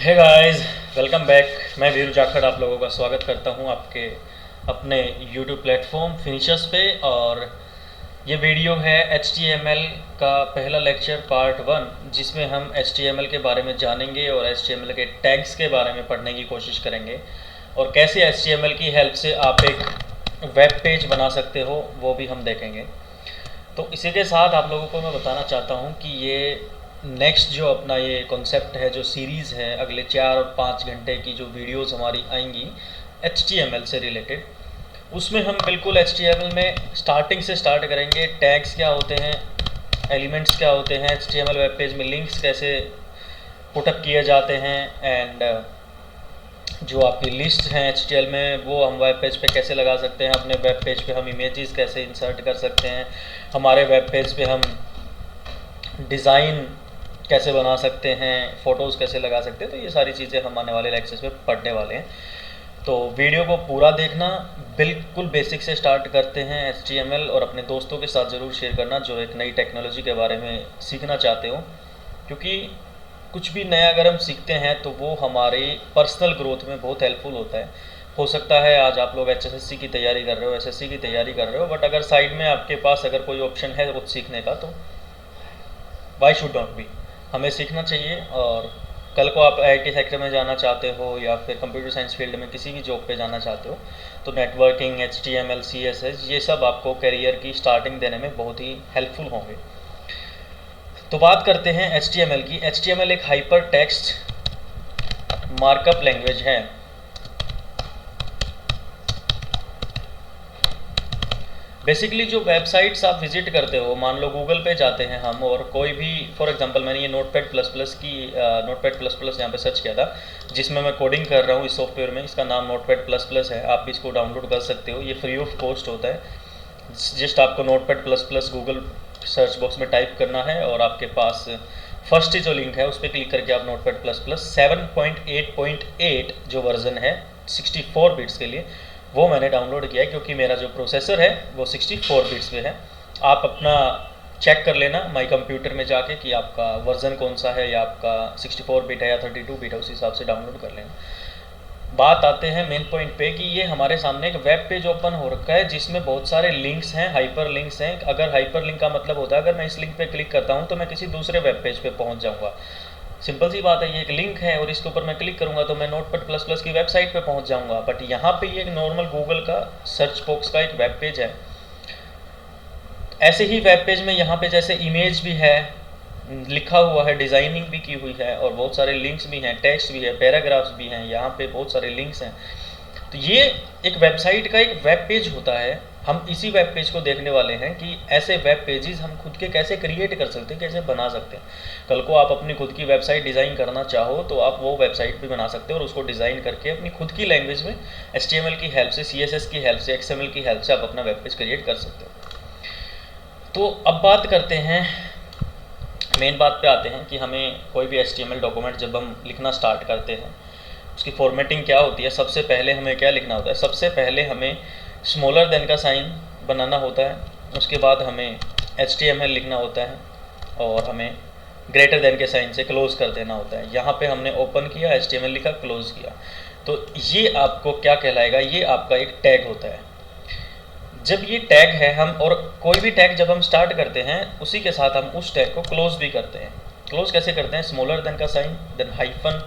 Hey guys, welcome back. मैं वीरू जाखड़ आप लोगों का स्वागत करता हूं आपके अपने यूट्यूब प्लेटफॉर्म फिनिशर्स पे। और ये वीडियो है HTML का पहला लेक्चर पार्ट 1, जिसमें हम HTML के बारे में जानेंगे और HTML के टैग्स के बारे में पढ़ने की कोशिश करेंगे और कैसे HTML की हेल्प से आप एक वेब पेज बना सकते हो वो भी हम देखेंगे। तो इसी के साथ आप लोगों को मैं बताना चाहता हूँ कि ये नेक्स्ट जो अपना ये कॉन्सेप्ट है, जो सीरीज़ है, अगले 4 और 5 घंटे की जो वीडियोस हमारी आएंगी HTML से रिलेटेड, उसमें हम बिल्कुल HTML में स्टार्टिंग से स्टार्ट करेंगे। टैग्स क्या होते हैं, एलिमेंट्स क्या होते हैं, HTML वेब पेज में लिंक्स कैसे पुटअप किए जाते हैं, एंड जो आपकी लिस्ट हैं HTML में वो हम वेब पेज पे कैसे लगा सकते हैं, अपने वेब पेज पे हम इमेजेस कैसे इंसर्ट कर सकते हैं, हमारे वेब पेज पे हम डिज़ाइन कैसे बना सकते हैं, फ़ोटोज़ कैसे लगा सकते हैं। तो ये सारी चीज़ें हम आने वाले लेक्चर्स में पढ़ने वाले हैं। तो वीडियो को पूरा देखना, बिल्कुल बेसिक से स्टार्ट करते हैं HTML, और अपने दोस्तों के साथ ज़रूर शेयर करना जो एक नई टेक्नोलॉजी के बारे में सीखना चाहते हो, क्योंकि कुछ भी नया अगर हम सीखते हैं तो वो हमारी पर्सनल ग्रोथ में बहुत हेल्पफुल होता है। हो सकता है आज आप लोग HSSC की तैयारी कर रहे हो, SSC की तैयारी कर रहे हो, बट अगर साइड में आपके पास अगर कोई ऑप्शन है कुछ सीखने का, तो वाई शुड नॉट बी, हमें सीखना चाहिए। और कल को आप IIT सेक्टर में जाना चाहते हो या फिर कंप्यूटर साइंस फील्ड में किसी भी जॉब पे जाना चाहते हो, तो नेटवर्किंग, HTML, CSS, ये सब आपको करियर की स्टार्टिंग देने में बहुत ही हेल्पफुल होंगे। तो बात करते हैं HTML की। HTML एक हाइपर टेक्स्ट मार्कअप लैंग्वेज है। बेसिकली जो वेबसाइट्स आप विजिट करते हो, मान लो गूगल पे जाते हैं हम, और कोई भी, फॉर एग्जांपल मैंने ये नोटपैड प्लस प्लस की नोटपैड प्लस प्लस यहाँ पे सर्च किया था, जिसमें मैं कोडिंग कर रहा हूँ इस सॉफ्टवेयर में। इसका नाम नोटपैड प्लस प्लस है, आप भी इसको डाउनलोड कर सकते हो, ये फ्री ऑफ कॉस्ट होता है। जस्ट आपको notepad plus plus Google search box में टाइप करना है और आपके पास फर्स्ट जो लिंक है उस पर क्लिक करके आप नोटपैड प्लस प्लस 7.8.8 जो वर्जन है 64 बिट्स के लिए, वो मैंने डाउनलोड किया है, क्योंकि मेरा जो प्रोसेसर है वो 64 बिट्स पे है। आप अपना चेक कर लेना माई कंप्यूटर में जाके कि आपका वर्जन कौन सा है, या आपका 64 बिट है या 32 बिट है, उस हिसाब से डाउनलोड कर लेना। बात आते हैं मेन पॉइंट पे कि ये हमारे सामने एक वेब पेज ओपन हो रखा है जिसमें बहुत सारे लिंक्स हैं, हाइपर लिंक्स हैं। अगर हाइपर लिंक का मतलब होता है अगर मैं इस लिंक पे क्लिक करता हूँ तो मैं किसी दूसरे वेब पेज पे पहुँच जाऊँगा। सिंपल सी बात है, ये एक लिंक है और इसके ऊपर मैं क्लिक करूँगा तो मैं नोटपैड प्लस प्लस की वेबसाइट पे पहुँच जाऊँगा। बट यहाँ पे ये एक नॉर्मल गूगल का सर्च बॉक्स का एक वेब पेज है। ऐसे ही वेब पेज में यहाँ पे जैसे इमेज भी है, लिखा हुआ है, डिज़ाइनिंग भी की हुई है, और बहुत सारे लिंक्स भी हैं, टेक्स्ट भी है, पैराग्राफ्स भी हैं, यहाँ पे बहुत सारे लिंक्स हैं। तो ये एक वेबसाइट का एक वेब पेज होता है। हम इसी वेब पेज को देखने वाले हैं कि ऐसे वेब पेजेस हम खुद के कैसे क्रिएट कर सकते हैं, कैसे बना सकते हैं। कल को आप अपनी खुद की वेबसाइट डिज़ाइन करना चाहो तो आप वो वेबसाइट भी बना सकते हो, और उसको डिज़ाइन करके अपनी खुद की लैंग्वेज में HTML की हेल्प से, CSS की हेल्प से, XML की हेल्प से आप अपना वेब पेज क्रिएट कर सकते हो। तो अब बात करते हैं, मेन बात पे आते हैं कि हमें कोई भी HTML डॉक्यूमेंट जब हम लिखना स्टार्ट करते हैं उसकी फॉर्मेटिंग क्या होती है। सबसे पहले हमें क्या लिखना होता है, सबसे पहले हमें स्मॉलर देन का साइन बनाना होता है, उसके बाद हमें HTML लिखना होता है, और हमें ग्रेटर देन के साइन से क्लोज़ कर देना होता है। यहाँ पे हमने ओपन किया, HTML लिखा, क्लोज़ किया, तो ये आपको क्या कहलाएगा, ये आपका एक टैग होता है। जब ये टैग है, हम और कोई भी टैग जब हम स्टार्ट करते हैं उसी के साथ हम उस टैग को क्लोज भी करते हैं। क्लोज कैसे करते हैं, स्मॉलर देन का sign, then hyphen,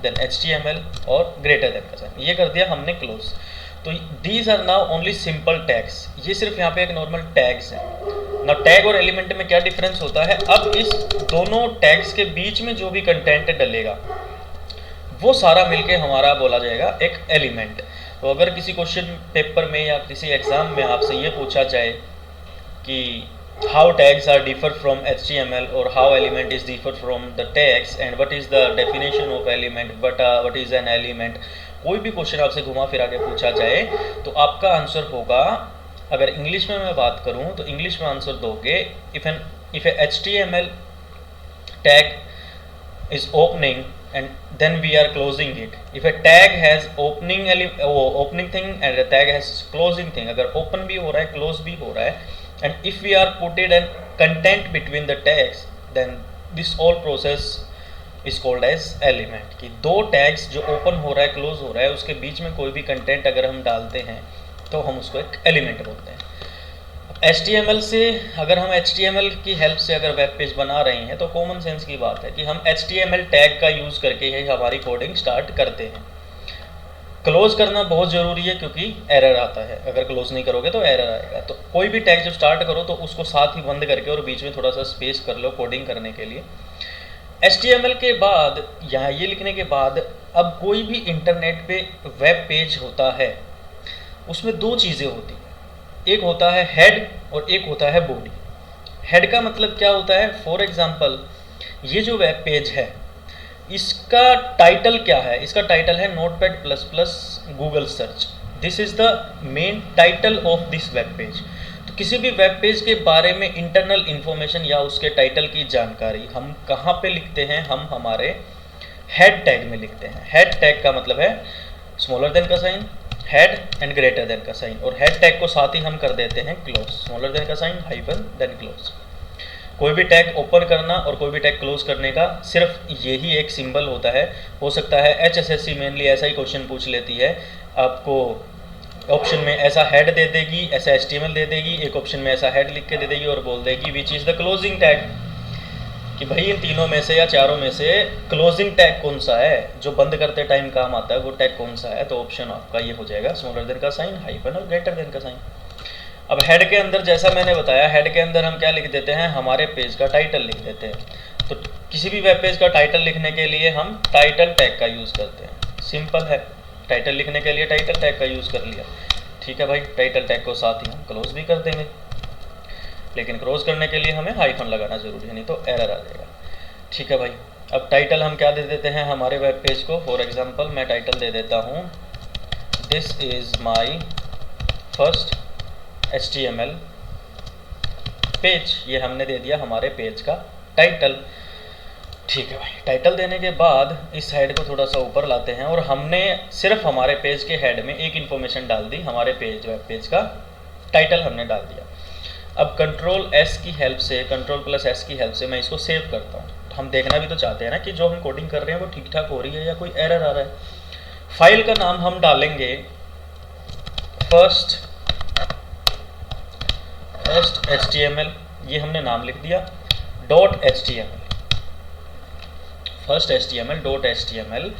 then HTML और ग्रेटर देन का साइन, ये कर दिया हमने क्लोज। तो these are now only simple tags, ये सिर्फ यहाँ पे एक नॉर्मल टैग्स है ना। टैग और एलिमेंट में क्या डिफरेंस होता है, अब इस दोनों टैग्स के बीच में जो भी कंटेंट डलेगा वो सारा मिलके हमारा बोला जाएगा एक एलिमेंट। तो अगर किसी क्वेश्चन पेपर में या किसी एग्ज़ाम में आपसे ये पूछा जाए कि how tags are differ from HTML और how element is differ from the tags and what is the definition of element, what is an element, कोई भी क्वेश्चन आपसे घुमा फिरा के पूछा जाए तो आपका आंसर होगा, अगर इंग्लिश में मैं बात करूँ तो इंग्लिश में आंसर दोगे, if A HTML tag is opening and then we are closing it. If a tag has opening thing and a tag has closing thing, अगर open भी हो रहा है, close भी हो रहा है, and if we are putted an content between the tags, then this all process is called as element. कि दो टैग्स जो ओपन हो रहा है क्लोज हो रहा है उसके बीच में कोई भी कंटेंट अगर हम डालते हैं तो हम उसको एक एलिमेंट बोलते हैं। HTML से अगर हम HTML की हेल्प से अगर वेब पेज बना रहे हैं तो कॉमन सेंस की बात है कि हम HTML टैग का यूज़ करके ही हमारी कोडिंग स्टार्ट करते हैं। क्लोज करना बहुत ज़रूरी है क्योंकि एरर आता है, अगर क्लोज नहीं करोगे तो एरर आएगा। तो कोई भी टैग जब स्टार्ट करो तो उसको साथ ही बंद करके और बीच में थोड़ा सा स्पेस कर लो कोडिंग करने के लिए। HTML के बाद यहाँ ये लिखने के बाद अब कोई भी इंटरनेट पे वेब पेज होता है उसमें दो चीज़ें होती हैं, एक होता है हेड और एक होता है बॉडी। हेड का मतलब क्या होता है, फॉर एग्जांपल ये जो वेब पेज है इसका टाइटल क्या है, इसका टाइटल है notepad plus plus Google search. This is the main title of this web page. तो किसी भी वेब पेज के बारे में इंटरनल इंफॉर्मेशन या उसके टाइटल की जानकारी हम कहाँ पे लिखते हैं, हम हमारे हेड टैग में लिखते हैं। हेड टैग का मतलब है स्मॉलर देन का sign, head and greater than का साइन, और हेड टैग को साथ ही हम कर देते हैं क्लोज, स्मॉलर देन का साइन हाइफन देन क्लोज। कोई भी टैग ओपन करना और कोई भी टैग क्लोज करने का सिर्फ यही एक सिंबल होता है। हो सकता है HSSC मेनली ऐसा ही क्वेश्चन पूछ लेती है, आपको ऑप्शन में ऐसा हेड दे देगी, ऐसा HTML दे देगी, एक ऑप्शन में ऐसा हेड लिख के दे देगी और बोल देगी which is the closing tag, कि भाई इन तीनों में से या चारों में से क्लोजिंग टैग कौन सा है, जो बंद करते टाइम काम आता है वो टैग कौन सा है। तो ऑप्शन आपका ये हो जाएगा स्मॉलर देन का साइन हाइफन और ग्रेटर देन का साइन। अब हेड के अंदर जैसा मैंने बताया, हेड के अंदर हम क्या लिख देते हैं, हमारे पेज का टाइटल लिख देते हैं। तो किसी भी वेब पेज का टाइटल लिखने के लिए हम टाइटल टैग का यूज़ करते हैं, सिंपल है। टाइटल लिखने के लिए टाइटल टैग का यूज़ कर लिया, ठीक है भाई। टाइटल टैग को साथ ही हम क्लोज भी कर देंगे, लेकिन क्लोज करने के लिए हमें हाइफन लगाना ज़रूरी है, नहीं तो एरर आ जाएगा, ठीक है भाई। अब टाइटल हम क्या दे देते हैं हमारे वेब पेज को, फॉर एग्जांपल मैं टाइटल दे देता हूँ this is my first HTML page. ये हमने दे दिया हमारे पेज का टाइटल, ठीक है भाई। टाइटल देने के बाद इस हेड को थोड़ा सा ऊपर लाते हैं और हमने सिर्फ हमारे पेज के हेड में एक इन्फॉर्मेशन डाल दी, हमारे पेज वेब पेज का टाइटल हमने डाल दिया। अब Ctrl+S की हेल्प से, Ctrl+S की हेल्प से मैं इसको सेव करता हूँ। हम देखना भी तो चाहते हैं ना कि जो हम कोडिंग कर रहे हैं वो ठीक ठाक हो रही है या कोई एरर आ रहा है। फाइल का नाम हम डालेंगे फर्स्ट HTML, ये हमने नाम लिख दिया, .html, फर्स्ट HTML .html।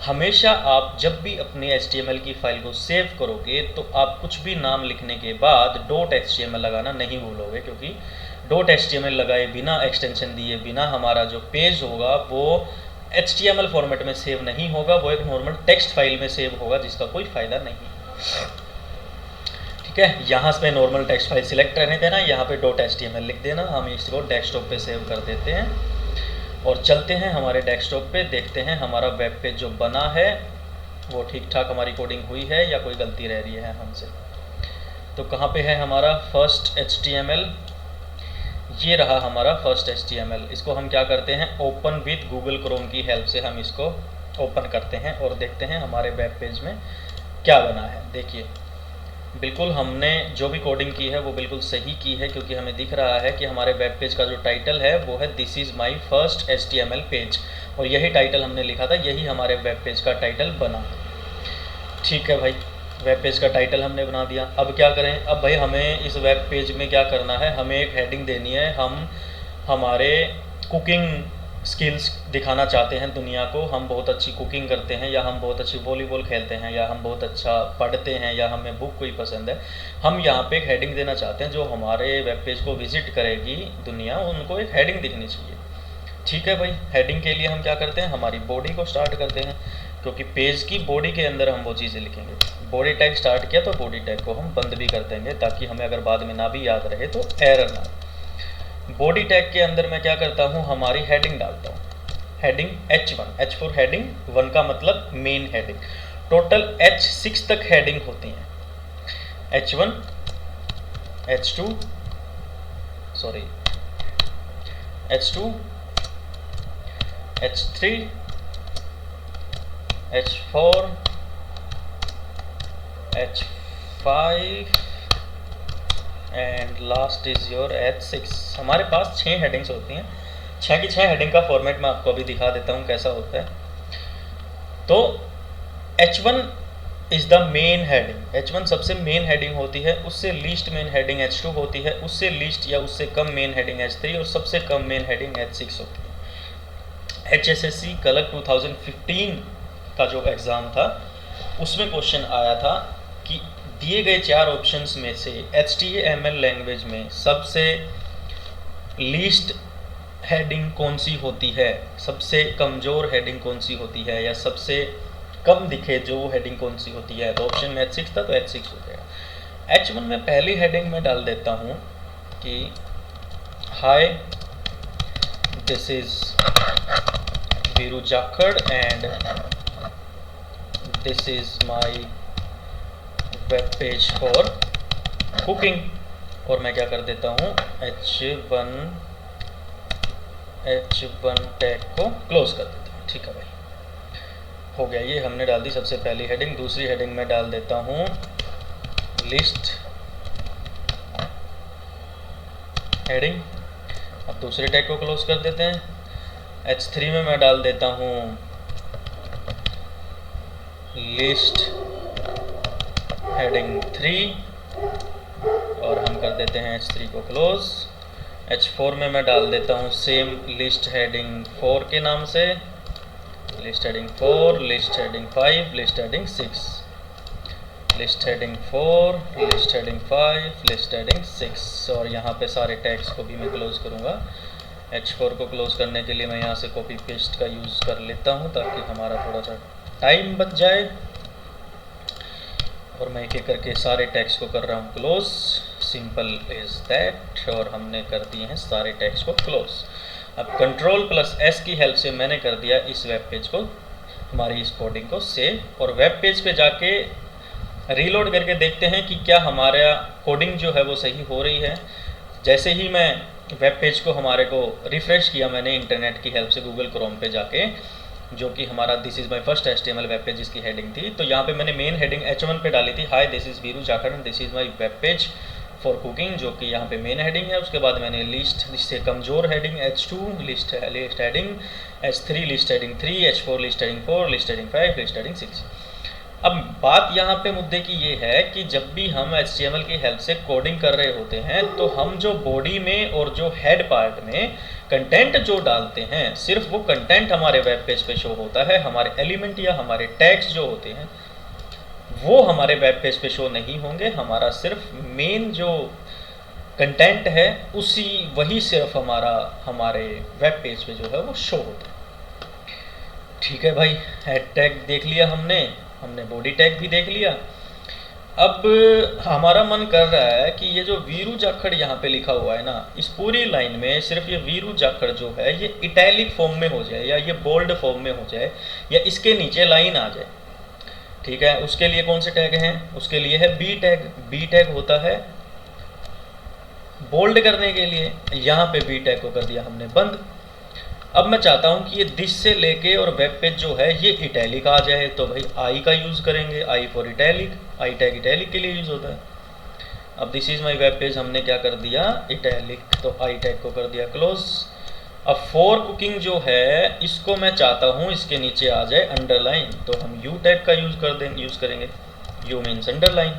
हमेशा आप जब भी अपने HTML की फाइल को सेव करोगे तो आप कुछ भी नाम लिखने के बाद .html लगाना नहीं भूलोगे, क्योंकि .html लगाए बिना, एक्सटेंशन दिए बिना हमारा जो पेज होगा वो HTML फॉर्मेट में सेव नहीं होगा, वो एक नॉर्मल टेक्स्ट फाइल में सेव होगा जिसका कोई फ़ायदा नहीं, ठीक है। यहाँ पे नॉर्मल टेक्स्ट फाइल सिलेक्ट रहने देना, यहाँ पे .html लिख देना। हम इसको डेस्कटॉप पे सेव कर देते हैं और चलते हैं हमारे डेस्कटॉप पे, देखते हैं हमारा वेब पेज जो बना है वो ठीक ठाक हमारी कोडिंग हुई है या कोई गलती रह रही है हमसे। तो कहाँ पे है हमारा फर्स्ट HTML, ये रहा हमारा फर्स्ट HTML। इसको हम क्या करते हैं, ओपन विथ गूगल क्रोम की हेल्प से हम इसको ओपन करते हैं और देखते हैं हमारे वेब पेज में क्या बना है। देखिए बिल्कुल हमने जो भी कोडिंग की है वो बिल्कुल सही की है, क्योंकि हमें दिख रहा है कि हमारे वेब पेज का जो टाइटल है वो है this is my first HTML page, और यही टाइटल हमने लिखा था, यही हमारे वेब पेज का टाइटल बना, ठीक है भाई। वेब पेज का टाइटल हमने बना दिया। अब क्या करें, अब भाई हमें इस वेब पेज में क्या करना है, हमें एक हेडिंग देनी है। हम हमारे कुकिंग स्किल्स दिखाना चाहते हैं दुनिया को, हम बहुत अच्छी कुकिंग करते हैं, या हम बहुत अच्छी वॉलीबॉल खेलते हैं, या हम बहुत अच्छा पढ़ते हैं, या हमें बुक कोई पसंद है। हम यहाँ पे एक हेडिंग देना चाहते हैं जो हमारे वेब पेज को विजिट करेगी दुनिया, उनको एक हेडिंग दिखनी चाहिए, ठीक है भाई। हेडिंग के लिए हम क्या करते हैं, हमारी बॉडी को स्टार्ट करते हैं, क्योंकि पेज की बॉडी के अंदर हम वो चीज़ें लिखेंगे। बॉडी टैग स्टार्ट किया तो बॉडी टैग को हम बंद भी कर देंगे, ताकि हमें अगर बाद में ना भी याद रहे तो एरर ना। बॉडी टैग के अंदर मैं क्या करता हूँ, हमारी हेडिंग डालता हूँ। Heading H1, H for heading, 1 का मतलब मेन हेडिंग। टोटल H6 तक हेडिंग होती हैं, H1, H2, sorry H2, H3, H4, H5 and last is your H6। हमारे पास 6 हेडिंग्स होती हैं, 6 की 6 हेडिंग का फॉर्मेट मैं आपको अभी दिखा देता हूँ कैसा होता है। तो H1 is the main heading, H1 सबसे मेन हेडिंग होती है, उससे लीस्ट मेन हेडिंग H2 होती है, उससे लीस्ट या उससे कम मेन हेडिंग H3 और सबसे कम मेन हेडिंग H6 होती है। HSSC कलर 2015 का जो एग्ज़ाम था उसमें क्वेश्चन आया था कि दिए गए 4 ऑप्शंस में से HTML लैंग्वेज में सबसे लीस्ट हेडिंग कौन सी होती है, सबसे कमज़ोर हेडिंग कौन सी होती है, या सबसे कम दिखे जो हेडिंग कौन सी होती है। तो ऑप्शन में H6 था तो H6 हो जाएगा। H1 में पहली हेडिंग में डाल देता हूँ कि hi this is Veeru Jakhar and this is my web page for cooking, और मैं क्या कर देता हूँ H1 टैग को क्लोज कर देता हूँ। ठीक है भाई, हो गया, ये हमने डाल दी सबसे पहली हेडिंग। दूसरी हेडिंग में डाल देता हूँ लिस्ट हेडिंग। अब दूसरे टैग को क्लोज कर देते हैं। H3 में मैं डाल देता हूँ लिस्ट हेडिंग 3 और हम कर देते हैं H3 को क्लोज। H4 में मैं डाल देता हूँ सेम लिस्ट हेडिंग 4 के नाम से, list heading 4, list heading 5, list heading 6, list heading 4, list heading 5, list heading 6, और यहाँ पे सारे टैग्स को भी मैं क्लोज करूँगा। H4 को क्लोज करने के लिए मैं यहाँ से कॉपी पेस्ट का यूज़ कर लेता हूँ ताकि हमारा थोड़ा सा टाइम बच जाए, और मैं एक एक करके सारे टैग्स को कर रहा हूँ क्लोज। सिंपल इज दैट, और हमने कर दिए हैं सारे टैग्स को क्लोज। अब Ctrl+S की हेल्प से मैंने कर दिया इस वेब पेज को, हमारी इस कोडिंग को सेव, और वेब पेज पे जाके रीलोड करके देखते हैं कि क्या हमारा कोडिंग जो है वो सही हो रही है। जैसे ही मैं वेब पेज को हमारे को रिफ़्रेश किया मैंने इंटरनेट की हेल्प से गूगल क्रोम पे जाके, जो कि हमारा this is my first HTML web page इसकी हेडिंग थी, तो यहाँ पे मैंने मेन हेडिंग H1 पे डाली थी, hi this is Veeru Jakhar and this is my web page for cooking, जो कि यहाँ पे मेन हेडिंग है। उसके बाद मैंने लिस्ट से कमज़ोर heading H2, list heading H3, list heading 3, H4 list heading 4, list heading 5, list heading 6। अब बात यहाँ पे मुद्दे की ये है कि जब भी हम HTML की हेल्प से कोडिंग कर रहे होते हैं तो हम जो बॉडी में और जो हेड पार्ट में कंटेंट जो डालते हैं, सिर्फ वो कंटेंट हमारे वेब पेज पे शो होता है। हमारे एलिमेंट या हमारे टैग्स जो होते हैं वो हमारे वेब पेज पे शो नहीं होंगे। हमारा सिर्फ मेन जो कंटेंट है वही सिर्फ हमारे वेब पेज पे जो है वो शो होता है। ठीक है भाई, हेड टैग देख लिया हमने बॉडी टैग भी देख लिया। अब हमारा मन कर रहा है कि ये जो वीरू जाखड़ यहाँ पे लिखा हुआ है ना, इस पूरी लाइन में सिर्फ ये वीरू जाखड़ जो है ये इटैलिक फॉर्म में हो जाए, या ये बोल्ड फॉर्म में हो जाए, या इसके नीचे लाइन आ जाए। ठीक है, उसके लिए कौन से टैग हैं? उसके लिए है बी टैग। बी टैग होता है बोल्ड करने के लिए, यहाँ पे बी टैग को कर दिया हमने बंद। अब मैं चाहता हूँ कि ये दिस से लेके और वेब पेज जो है ये इटैलिक आ जाए, तो भाई आई का यूज़ करेंगे, I for italic, I tag italic के लिए यूज़ होता है। अब this is my web page हमने क्या कर दिया इटैलिक, तो आई टैग को कर दिया क्लोज। अब फॉर कुकिंग जो है इसको मैं चाहता हूँ इसके नीचे आ जाए अंडरलाइन, तो हम यू टैग का यूज़ करेंगे, यू मीन्स अंडरलाइन,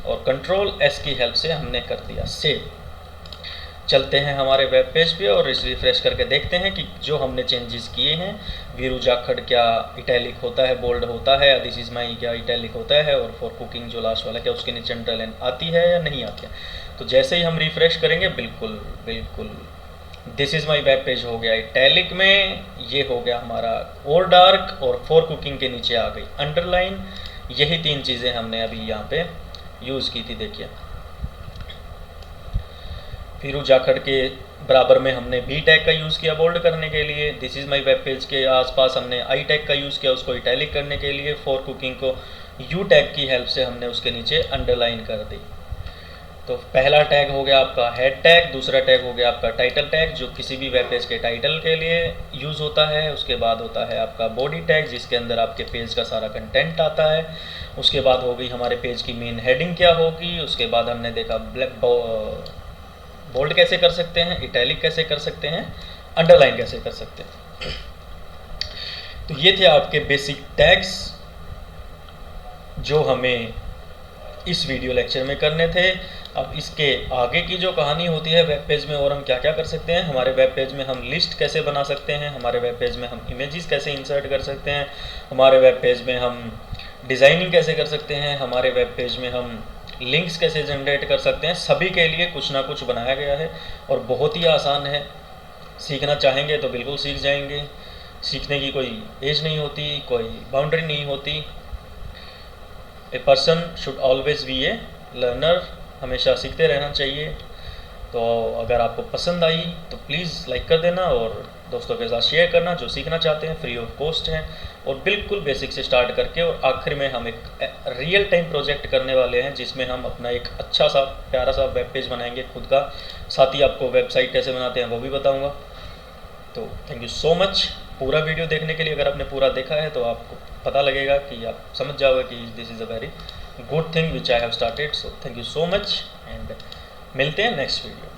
और Ctrl+S की हेल्प से हमने कर दिया सेव। चलते हैं हमारे वेब पेज पे और इस रिफ्रेश करके देखते हैं कि जो हमने चेंजेस किए हैं, वीरू जाखड़ क्या इटैलिक होता है, बोल्ड होता है, दिस इज़ माई क्या इटैलिक होता है, और फॉर कुकिंग जो लास्ट वाला क्या उसके नीचे अंडरलाइन आती है या नहीं आती है। तो जैसे ही हम रिफ्रेश करेंगे बिल्कुल this is my web page हो गया इटैलिक में, ये हो गया हमारा और डार्क, और फॉर कुकिंग के नीचे आ गई अंडरलाइन। यही 3 चीज़ें हमने अभी यहाँ पे यूज़ की थी। देखिए वीरू जाखड़ के बराबर में हमने बी टैग का यूज़ किया बोल्ड करने के लिए, this is my web page के आसपास हमने आई टैग का यूज़ किया उसको इटैलिक करने के लिए, फॉर कुकिंग को यू टैग की हेल्प से हमने उसके नीचे अंडरलाइन कर दी। तो पहला टैग हो गया आपका हेड टैग, दूसरा टैग हो गया आपका टाइटल टैग जो किसी भी वेब पेज के टाइटल के लिए यूज़ होता है। उसके बाद होता है आपका बॉडी टैग जिसके अंदर आपके पेज का सारा कंटेंट आता है। उसके बाद हो गई हमारे पेज की मेन हेडिंग क्या होगी। उसके बाद हमने देखा बोल्ड कैसे कर सकते हैं, इटैलिक कैसे कर सकते हैं, अंडरलाइन कैसे कर सकते हैं। तो ये थे आपके बेसिक टैग्स जो हमें इस वीडियो लेक्चर में करने थे। अब इसके आगे की जो कहानी होती है वेब पेज में, और हम क्या क्या कर सकते हैं, हमारे वेब पेज में हम लिस्ट कैसे बना सकते हैं, हमारे वेब पेज में हम इमेजेस कैसे इंसर्ट कर सकते हैं, हमारे वेब पेज में हम डिज़ाइनिंग कैसे कर सकते हैं, हमारे वेब पेज में हम लिंक्स कैसे जनरेट कर सकते हैं, सभी के लिए कुछ ना कुछ बनाया गया है और बहुत ही आसान है। सीखना चाहेंगे तो बिल्कुल सीख जाएंगे। सीखने की कोई एज नहीं होती, कोई बाउंड्री नहीं होती। A person should always be A learner, हमेशा सीखते रहना चाहिए। तो अगर आपको पसंद आई तो प्लीज़ लाइक कर देना और दोस्तों के साथ शेयर करना जो सीखना चाहते हैं। फ्री ऑफ कॉस्ट है और बिल्कुल बेसिक से स्टार्ट करके और आखिर में हम एक रियल टाइम प्रोजेक्ट करने वाले हैं जिसमें हम अपना एक अच्छा सा प्यारा सा वेब पेज बनाएंगे खुद का। साथ ही आपको वेबसाइट कैसे बनाते हैं वो भी बताऊँगा। तो थैंक यू सो मच पूरा वीडियो देखने के लिए। अगर आपने पूरा देखा है तो आपको पता लगेगा कि आप समझ जाओगे कि this is a very good thing which I have started. So thank you so much and मिलते हैं नेक्स्ट वीडियो।